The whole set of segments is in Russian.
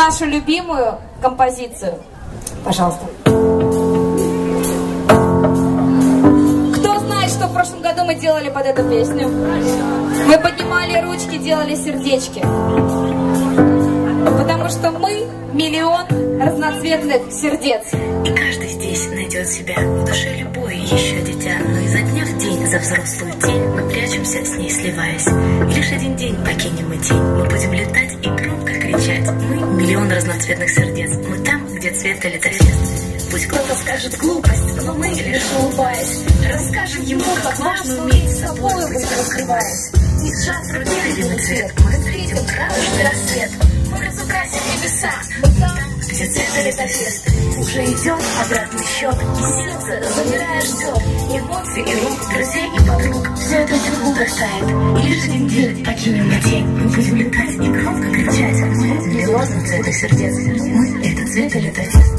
нашу любимую композицию. Пожалуйста. Кто знает, что в прошлом году мы делали под эту песню? Мы поднимали ручки, делали сердечки. Потому что мы миллион разноцветных сердец. И каждый здесь найдет себя, в душе любое еще дитя. Но изо дня в день за взрослую тень мы прячемся, с ней сливаясь. И лишь один день покинем мы тень, мы будем летать и громко кричать. Мы миллион разноцветных сердец, мы там, где цвет летофест. Пусть кто-то скажет глупость, но мы, лишь улыбаясь, расскажем ему, как важно уметь с собой быть раскрываясь. И сжав в груди любимый цвет, мы встретим радужный рассвет. Мы разукрасим небеса, там, где цвет летофест. Уже идет обратный счет, и сердце, замирая, ждет эмоций и рук, друзей и подруг. Все это секунда тает, и лишь один день покинем мы тень. Мы будем летать и громко кричать. Мы миллион цветных сердец, мы — это цвет летофест.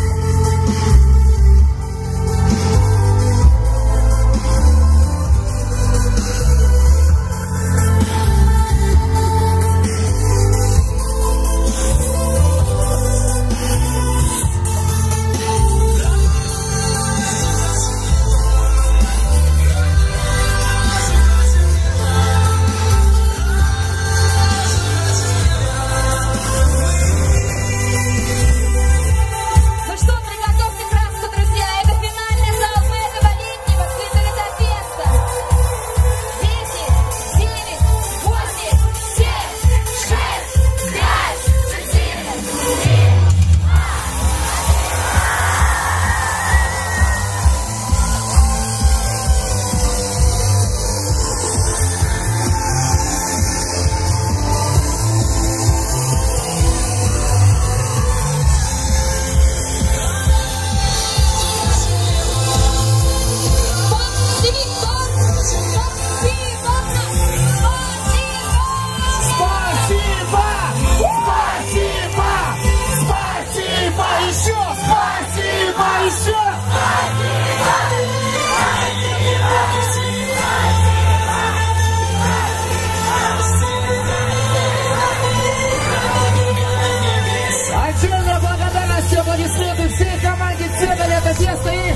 Аплодисменты всей команде «Цвета летофеста» и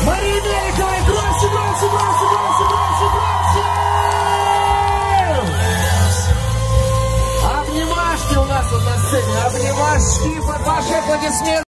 Марии Мельниковой. Громче, громче, громче, громче, громче, громче! Обнимашки у нас тут на сцене, обнимашки под ваши аплодисменты.